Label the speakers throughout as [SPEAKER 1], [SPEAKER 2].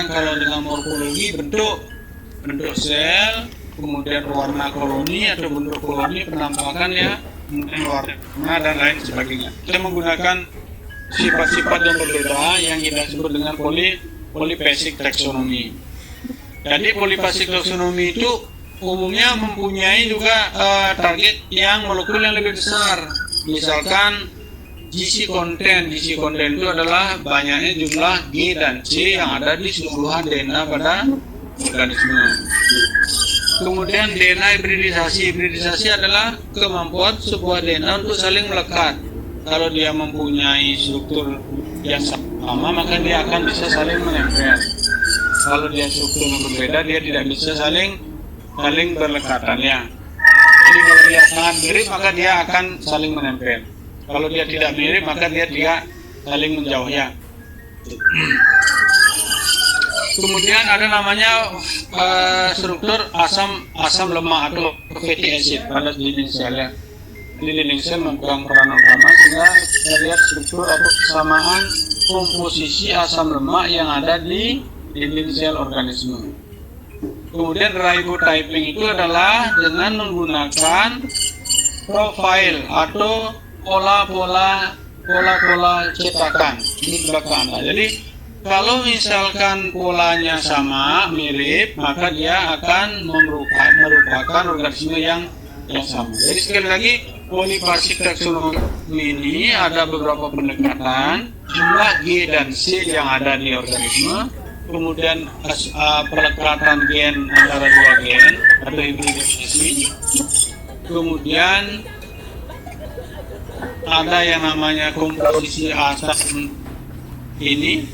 [SPEAKER 1] Sekarang kalau dengan morfologi bentuk sel, kemudian warna koloni atau bentuk koloni, penampakannya, kemudian warna dan lain sebagainya. Kita menggunakan sifat-sifat yang berbeda yang kita sebut dengan polyphasic taxonomy. Jadi polyphasic taxonomy itu umumnya mempunyai juga target yang molekul yang lebih besar. Misalkan GC content itu adalah banyaknya jumlah G dan C yang ada di keseluruhan DNA pada organisme. Kemudian DNA hibridisasi adalah kemampuan sebuah DNA untuk saling melekat. Kalau dia mempunyai struktur yang sama, maka dia akan bisa saling menempel. Kalau dia struktur yang berbeda, dia tidak bisa saling berlekatan ya. Jadi kalau dia sangat mirip, maka dia akan saling menempel. Kalau dia tidak mirip, maka dia tidak saling menjauh ya. Kemudian ada namanya struktur asam lemak atau fatty acid pada dinding sel ya. Di dinding sel memegang peran utama sehingga kita lihat struktur atau kesamaan komposisi asam lemak yang ada di dinding sel organisme. Kemudian ribotyping itu adalah dengan menggunakan profil atau pola-pola cetakan di belakang. Jadi kalau misalkan polanya sama, mirip, maka dia akan merupakan organisme yang sama. Jadi sekali lagi, polyphasic taxonomy ini ada beberapa pendekatan, jumlah G dan C yang ada di organisme, kemudian pelekatan gen antara dua gen atau hibridisasi, kemudian ada yang namanya komposisi asam ini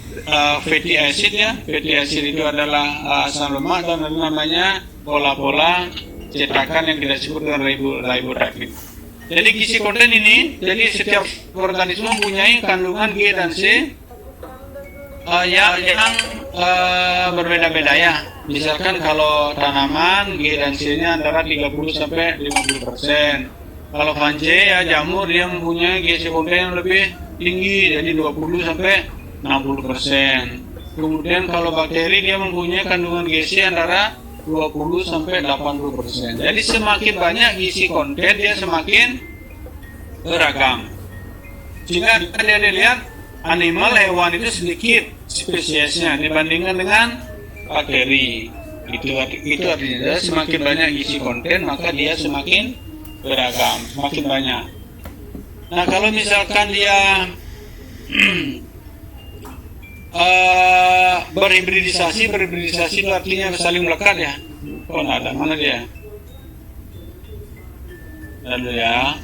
[SPEAKER 1] fatty acid ya. Fatty acid itu adalah asam lemak dan ada namanya pola-pola cetakan yang kita sebut dengan ribotyping. Jadi gizi konten ini, jadi setiap organisme mempunyai kandungan G dan C yang berbeda-beda ya. Misalkan kalau tanaman G dan C-nya antara 30 sampai 50%. Kalau fungi ya jamur dia mempunyai GC konten yang lebih tinggi, jadi 20 sampai 60%. Kemudian kalau bakteri dia mempunyai kandungan GC antara 20 sampai 80%. Jadi semakin banyak gizi konten dia semakin beragam. Jika dia lihat animal hewan itu sedikit spesiesnya dibandingkan dengan bakteri. Itu artinya semakin banyak gizi konten maka dia semakin beragam, semakin banyak. Nah kalau misalkan dia berhibridisasi itu artinya saling melekat ya. Oh nggak ada, mana dia? Lalu ya.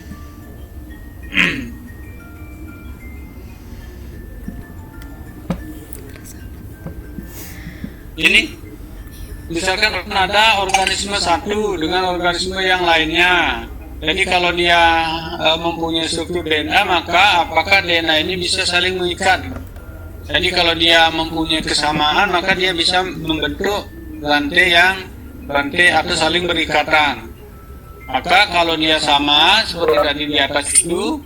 [SPEAKER 1] Ini misalkan ada organisme satu dengan organisme yang lainnya. Jadi kalau dia mempunyai struktur DNA, maka apakah DNA ini bisa saling mengikat? Jadi kalau dia mempunyai kesamaan, maka dia bisa membentuk rantai atau saling berikatan. Maka kalau dia sama seperti tadi di atas itu,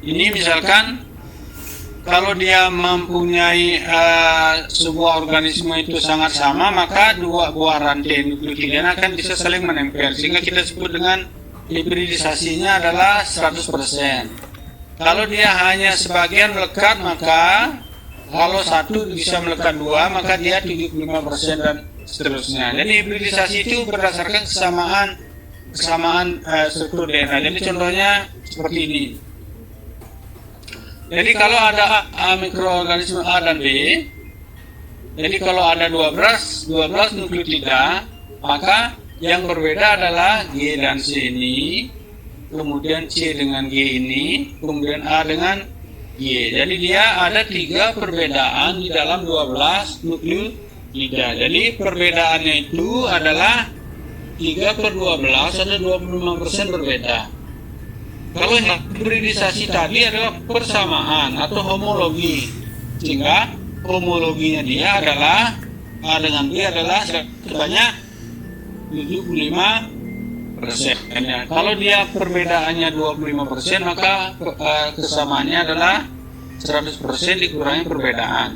[SPEAKER 1] ini misalkan kalau dia mempunyai sebuah organisme itu sangat sama, maka dua buah rantai nukleotida akan bisa saling menempel, sehingga kita sebut dengan hibridisasinya adalah 100%. Kalau dia hanya sebagian melekat, maka kalau satu bisa melekat dua, maka dia 75% dan seterusnya. Jadi hibridisasi itu berdasarkan kesamaan struktur DNA. Jadi contohnya seperti ini. Jadi kalau ada mikroorganisme A dan B, jadi kalau ada 12 nukleotida, maka yang berbeda adalah G dan C ini, kemudian C dengan G ini, kemudian A dengan G. Jadi dia ada 3 perbedaan di dalam 12 nukleotida. Jadi perbedaannya itu adalah 3/12 ada 25% berbeda. Kalau hibridisasi tadi adalah persamaan atau homologi, sehingga homologinya dia adalah A dengan B adalah sebanyak 75%. Kalau dia perbedaannya 25%, maka kesamaannya adalah 100% dikurangi perbedaan.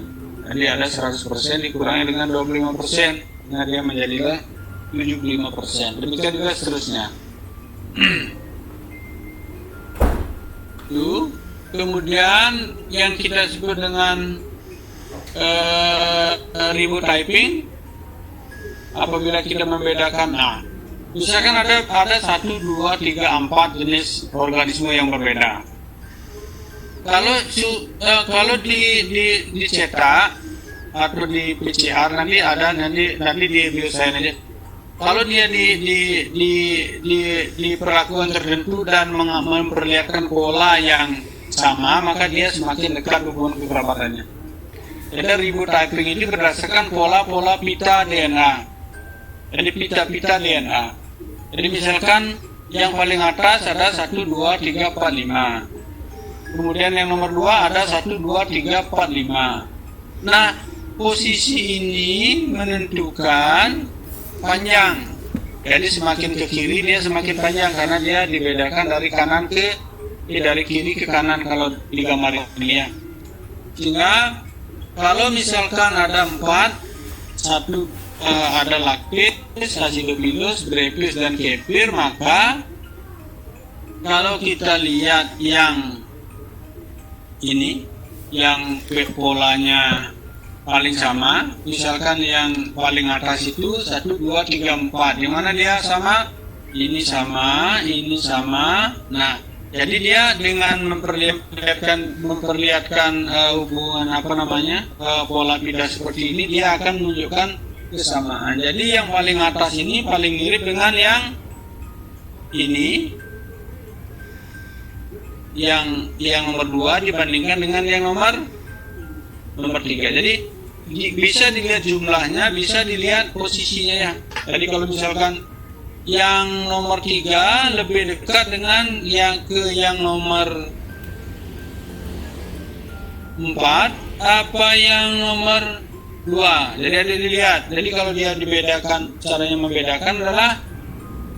[SPEAKER 1] Jadi ada 100% dikurangi dengan 25%, nah dia menjadilah 75%. Demikian juga seterusnya. Itu. Kemudian yang kita sebut dengan ribut typing, apabila kita membedakan, nah, misalkan ada 1, 2, 3, 4 jenis organisme yang berbeda. Kalau dicetak atau di PCR nanti di biosains aja. Kalau dia diperlakukan tertentu dan memperlihatkan pola yang sama, maka dia semakin dekat hubungan kekerabatannya. Jadi ribut typing ini berdasarkan pola-pola pita DNA. Jadi pita-pita DNA. Jadi misalkan yang paling atas ada 1, 2, 3, 4, 5. Kemudian yang nomor 2 ada 1, 2, 3, 4, 5. Nah, posisi ini menentukan panjang. Jadi semakin ke kiri dia semakin panjang karena dia dibedakan dari kiri ke kanan kalau digambar ini ya. Sehingga kalau misalkan ada 4, ada laktit, acidobulus, brepis dan kefir, maka kalau kita lihat yang ini, yang polanya paling sama, misalkan yang paling atas itu 1, 2, 3, 4, di mana dia sama, ini sama, ini sama. Nah, jadi dia dengan memperlihatkan hubungan pola pita seperti ini, dia akan menunjukkan kesamaan. Jadi yang paling atas ini paling mirip dengan yang ini, yang nomor 2 dibandingkan dengan yang nomor 3. Jadi bisa dilihat jumlahnya, bisa dilihat posisinya ya. Jadi kalau misalkan yang nomor 3 lebih dekat dengan yang nomor 4 apa yang nomor 2. Jadi ada dilihat. Jadi kalau dia dibedakan, caranya membedakan adalah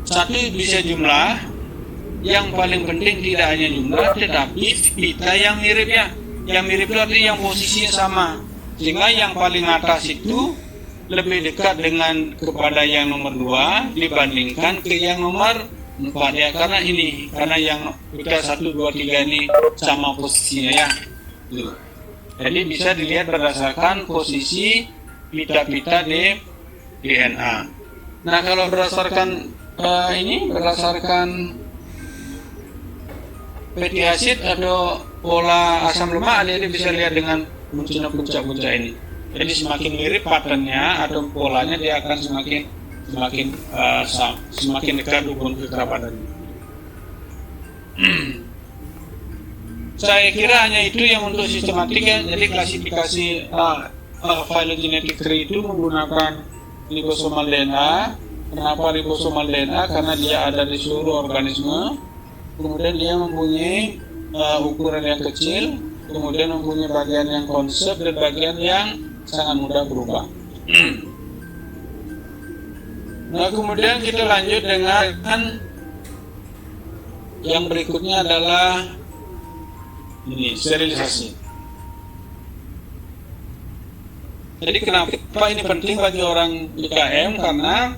[SPEAKER 1] satu bisa jumlah, yang paling penting tidak hanya jumlah tetapi pita yang mirip ya. Yang mirip itu artinya yang posisinya sama. Sehingga yang paling atas itu lebih dekat kepada yang nomor 2 dibandingkan ke yang nomor 4 ya, karena yang pita 1, 2, 3 ini sama posisinya ya. Jadi bisa dilihat berdasarkan posisi pita-pita di DNA. Nah, kalau berdasarkan berdasarkan fatty acid atau pola asam lemak, Anda bisa lihat dengan munculnya puncak-puncak ini. Jadi semakin mirip patternnya atau polanya, dia akan semakin dekat hubungan kekerabatannya. Saya kira hanya itu yang untuk sistematik ya. Jadi klasifikasi phylogenetic tree itu menggunakan ribosomal DNA. Kenapa ribosomal DNA? Karena dia ada di seluruh organisme. Kemudian dia mempunyai ukuran yang kecil, kemudian mempunyai bagian yang konsep dan bagian yang sangat mudah berubah. Nah, kemudian kita lanjut dengan yang berikutnya adalah ini, sterilisasi. Jadi kenapa ini penting bagi orang IKM? Karena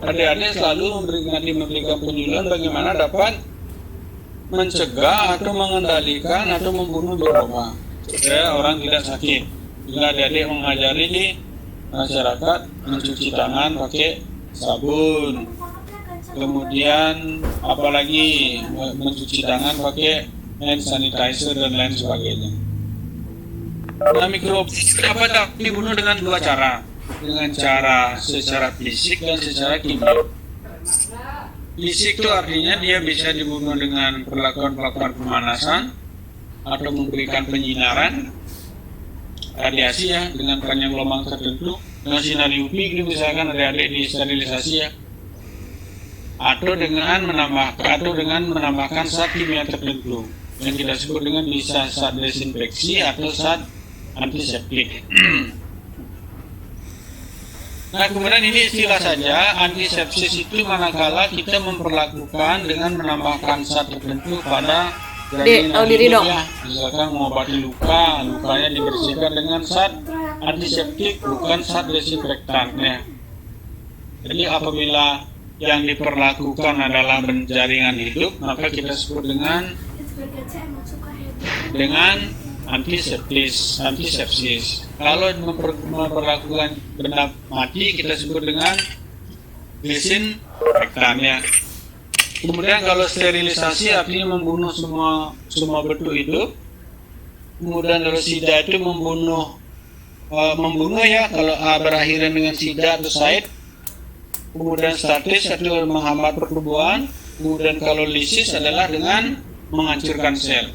[SPEAKER 1] adik-adik selalu memberikan penyuluhan bagaimana dapat mencegah atau mengendalikan atau membunuh mikroba supaya orang tidak sakit. Bila adik-adik mengajari di masyarakat mencuci tangan pakai sabun, kemudian apalagi mencuci tangan pakai hand sanitizer dan lain sebagainya. Nah, mikroba dapat dibunuh dengan 2 cara, dengan cara secara fisik dan secara kimia. Fisik itu artinya dia bisa dibunuh dengan perlakuan pemanasan atau memberikan penyinaran radiasi ya, dengan panjang gelombang tertentu, dengan sinar UV gitu misalkan adik-adik disterilisasi ya, atau dengan menambahkan zat kimia tertentu yang kita sebut dengan bisa zat desinfeksi atau zat antiseptik. Nah, kemudian ini istilah saja, antisepsis itu manakala kita memperlakukan dengan menambahkan zat tertentu pada janin ya. Misalkan mengobati lukanya dibersihkan dengan zat antiseptik bukan zat desinfektan ya. Jadi apabila yang diperlakukan adalah jaringan hidup, maka kita sebut dengan antisepsis. Kalau memperlakukan benda mati, kita sebut dengan desinfektan ya. Kemudian kalau sterilisasi artinya membunuh semua bentuk hidup. Kemudian kalau sida itu membunuh ya, kalau berakhiran dengan sida atau said. Kemudian statis atau menghambat pertumbuhan. Kemudian kalau lisis adalah dengan menghancurkan sel.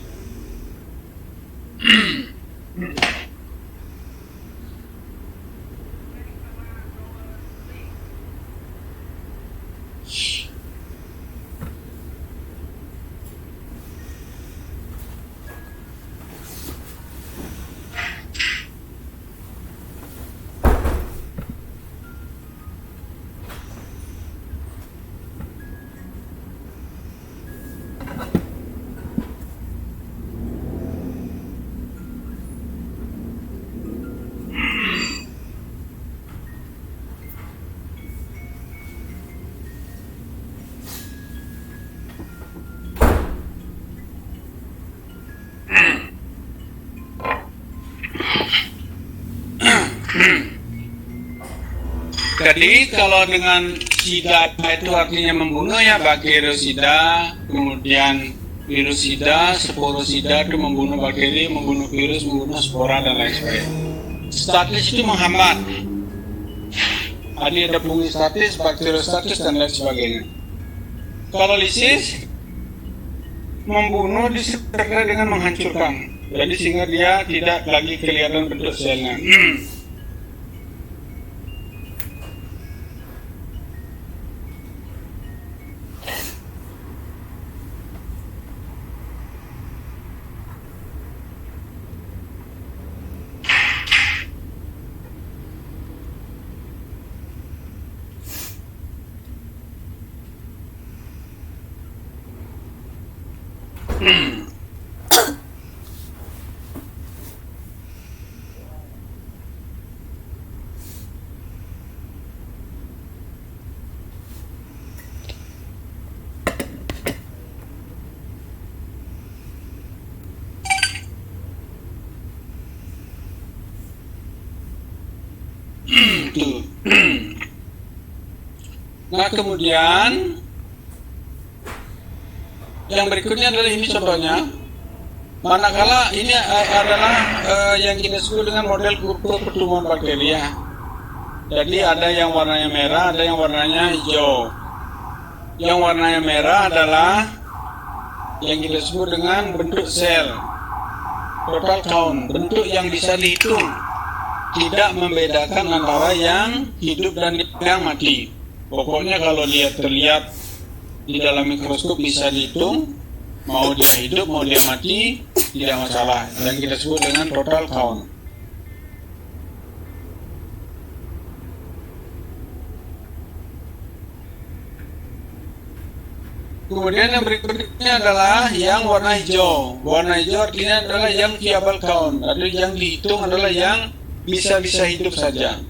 [SPEAKER 1] Jadi kalau dengan sida itu artinya membunuh ya, bakteriosida, kemudian virusida, sporosida itu membunuh bakteri, membunuh virus, membunuh spora dan lain sebagainya. Statis itu menghambat. Ada fungistatis, bakteriostatis dan lain sebagainya. Kalau lisis membunuh disertai dengan menghancurkan. Jadi sehingga dia tidak lagi kelihatan bentuk selnya. Nah kemudian yang berikutnya adalah ini contohnya. Manakala ini adalah yang kita sebut dengan model kurva pertumbuhan bakteri ya. Jadi ada yang warnanya merah, ada yang warnanya hijau. Yang warnanya merah adalah yang kita sebut dengan bentuk sel, total count, bentuk yang bisa dihitung, tidak membedakan antara yang hidup dan yang mati. Pokoknya kalau dia terlihat di dalam mikroskop bisa dihitung, mau dia hidup, mau dia mati, tidak masalah. Yang kita sebut dengan total count. Kemudian yang berikutnya adalah yang warna hijau. Warna hijau artinya adalah yang viable count, atau yang dihitung adalah yang bisa hidup saja.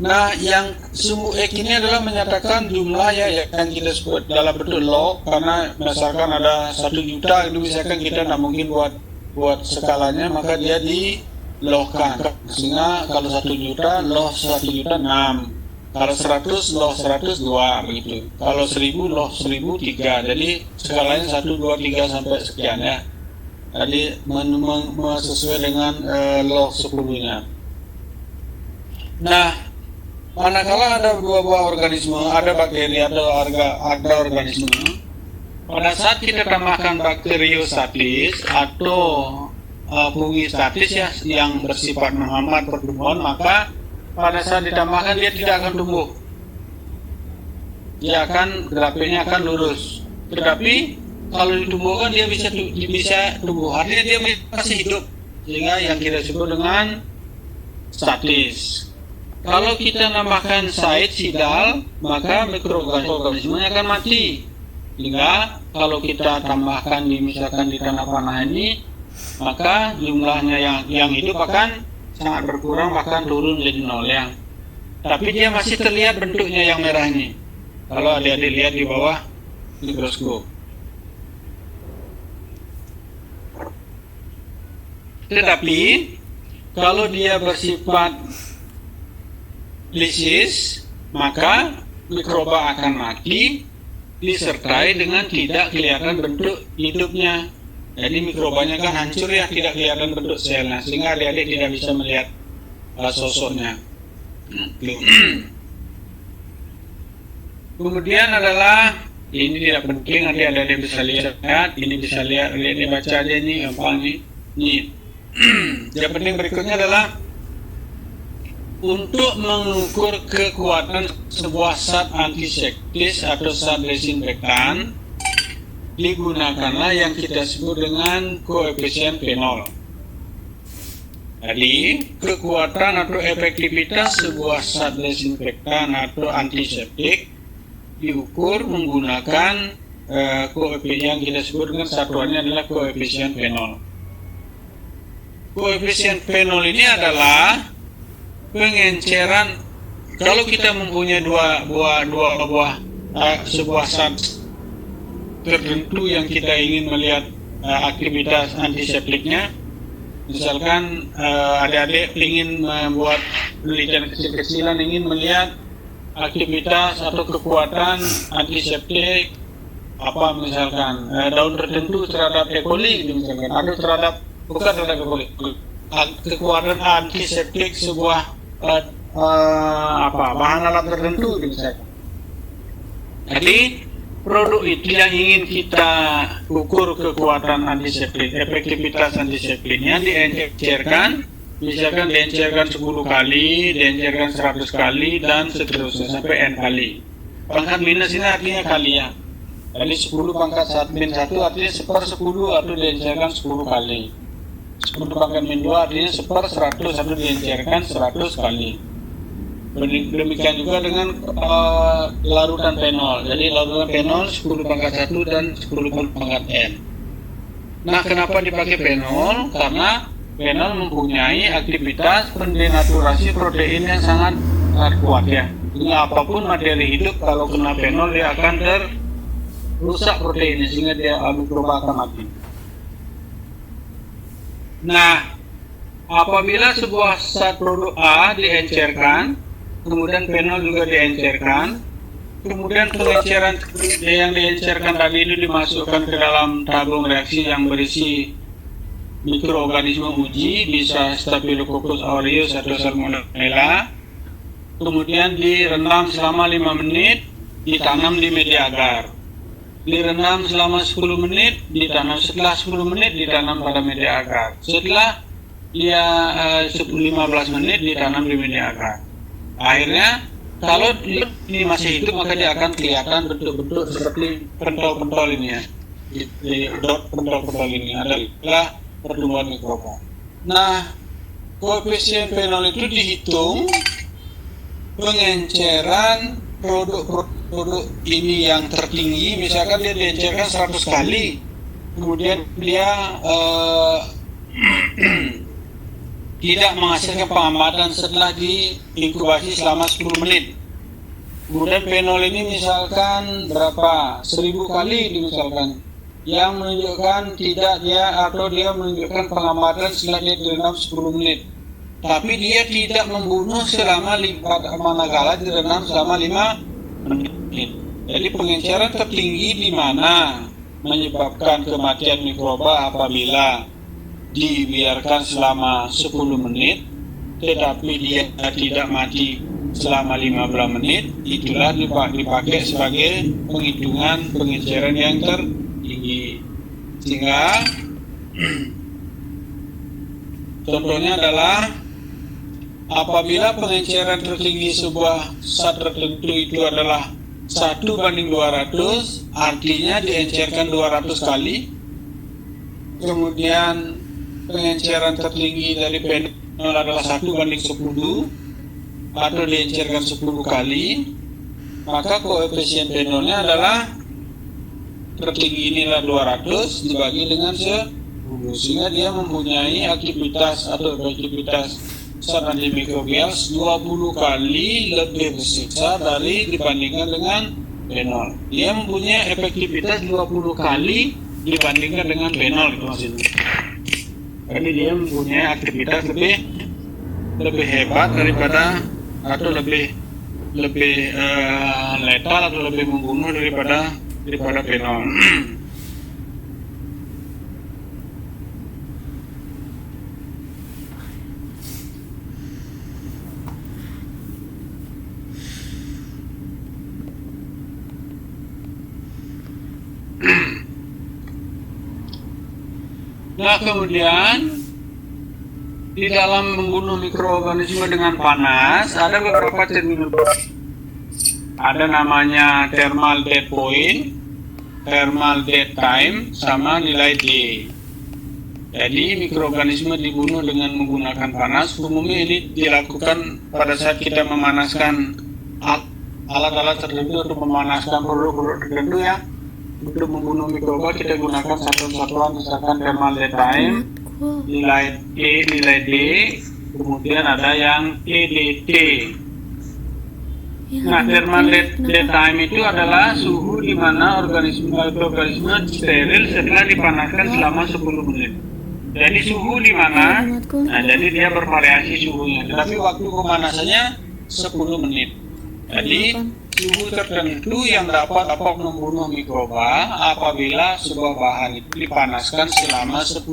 [SPEAKER 1] Nah, yang sumbu X ini adalah menyatakan jumlah ya yang kita sebut dalam bentuk log, karena misalkan ada 1 juta itu misalkan kita tidak mungkin buat skalanya, maka dia dilogkan. Sehingga kalau 1 juta log 1 juta 6. Kalau 100 log 100 2 begitu. Kalau 1000 log 1000 3. Jadi skalanya 1 2 3 sampai sekian ya. Jadi sesuai dengan log 10-nya. Nah, manakala ada dua buah organisme, ada bakteri atau ada organisme, pada saat kita tambahkan bakteriostatis atau fungistatis ya yang bersifat menghambat pertumbuhan, maka pada saat ditambahkan dia tidak akan tumbuh. Dia akan grafiknya akan lurus. Tetapi kalau ditumbuhkan dia bisa tumbuh. Artinya dia masih hidup. Sehingga yang kita sebut dengan statis. Kalau kita nambahkan sidal, maka mikroorganismenya akan mati. Sehingga kalau kita tambahkan misalkan di tanah panah ini, maka jumlahnya yang hidup akan sangat berkurang, bahkan turun jadi nol yang. Tapi dia masih terlihat bentuknya yang merah ini. Kalau adik-adik lihat di bawah mikroskop. Tetapi kalau dia bersifat lisis, maka mikroba akan mati disertai dengan tidak kelihatan bentuk hidupnya. Jadi mikrobanya kan hancur ya, tidak kelihatan bentuk selnya, sehingga adik-adik tidak bisa melihat sosoknya. Kemudian adalah, ini tidak penting, adik-adik bisa lihat, ini bisa lihat, adik-adik baca aja ini, gampang nih. Ini. Yang penting berikutnya adalah untuk mengukur kekuatan sebuah zat antiseptis atau zat desinfektan, digunakanlah yang kita sebut dengan koefisien fenol. Jadi, kekuatan atau efektivitas sebuah zat desinfektan atau antiseptik diukur menggunakan koefisien yang kita sebut dengan satuannya adalah koefisien fenol. Koefisien fenol ini adalah pengenceran. Kalau kita mempunyai sebuah zat tertentu yang kita ingin melihat aktivitas antiseptiknya, misalkan adik-adik ingin membuat penelitian kecil-kecilan, ingin melihat aktivitas atau kekuatan antiseptik apa, misalkan daun tertentu terhadap E. coli misalkan, atau bukan terhadap E. coli, kekuatan antiseptik sebuah bahan alat tertentu misalkan. Jadi produk itu yang ingin kita ukur kekuatan antiseptik, efektivitas antiseptiknya diencerkan, misalkan diencerkan 10 kali, diencerkan 100 kali, dan seterusnya sampai N kali. Pangkat minus ini artinya kali ya. Jadi 10 pangkat 1 min 1 artinya 1/10 atau diencerkan 10 kali. 10 pangkat min 2 artinya 1/100 atau diencerkan 100 kali. Demikian juga dengan larutan fenol. Jadi larutan fenol 10 pangkat 1 dan 10 pangkat N. Nah, kenapa dipakai fenol? Karena fenol mempunyai aktivitas pendenaturasi protein yang sangat kuat ya. Jadi apapun materi hidup, kalau kena fenol dia akan rusak proteinnya, sehingga dia mikroba akan mati. Nah, apabila sebuah zat produk A diencerkan, kemudian fenol juga diencerkan, kemudian pengenceran yang diencerkan tadi itu dimasukkan ke dalam tabung reaksi yang berisi mikroorganisme uji, bisa Staphylococcus aureus atau Salmonella, kemudian direndam selama 5 menit, ditanam di media agar. Direndam selama 10 menit, ditanam. Setelah 10 menit ditanam pada media agar. Setelah dia 15 menit ditanam di media agar. Akhirnya kalau ini masih hidup, maka dia akan kelihatan bentuk-bentuk seperti pentol-pentol ini ya. Pentol-pentol ini adalah pertumbuhan mikroba. Nah, koefisien fenol itu dihitung pengenceran produk ini yang tertinggi, misalkan dia diencerkan 100 kali, kemudian dia tidak menghasilkan pengamatan setelah diinkubasi selama 10 menit. Kemudian fenol ini misalkan berapa? 1000 kali misalkan, yang menunjukkan tidak dia atau dia menunjukkan pengamatan setelah dia direndam 10 menit. Tapi dia tidak membunuh selama manakala direndam selama 5 menit. Jadi pengenceran tertinggi di mana menyebabkan kematian mikroba apabila dibiarkan selama 10 menit, tetapi dia tidak mati selama 15 menit, itulah dipakai sebagai penghitungan pengenceran yang tertinggi. Sehingga contohnya adalah apabila pengenceran tertinggi sebuah zat tertentu itu adalah 1/200, artinya diencerkan 200 kali. Kemudian pengenceran tertinggi dari fenol adalah 1/10 atau diencerkan 10 kali, maka koefisien fenolnya adalah tertinggi ini adalah 200 dibagi dengan 10, sehingga dia mempunyai aktivitas atau efektivitas zat antimikrobial 20 kali lebih bersiksa dibandingkan dengan benol. Dia mempunyai efektivitas 20 kali dibandingkan dengan benol itu maksudnya. Jadi dia mempunyai aktivitas lebih hebat daripada atau lebih letal atau lebih membunuh daripada benol. Nah, kemudian di dalam membunuh mikroorganisme dengan panas ada beberapa terminologi. Ada namanya thermal dead point, thermal dead time, sama nilai D. Jadi mikroorganisme dibunuh dengan menggunakan panas. Umumnya ini dilakukan pada saat kita memanaskan alat-alat tertentu atau memanaskan produk-produk tertentu ya. Untuk membunuh mikroba kita gunakan satuan-satuan misalkan thermal dead time, nilai E, nilai D, kemudian ada yang EDT. Nah, thermal dead time itu adalah suhu di mana organisme steril setelah dipanaskan selama 10 menit. Jadi suhu di mana? Nah, jadi dia bervariasi suhunya. Tetapi waktu pemanasannya 10 menit. Jadi suhu tertentu yang dapat membunuh mikroba apabila sebuah bahan itu dipanaskan selama 10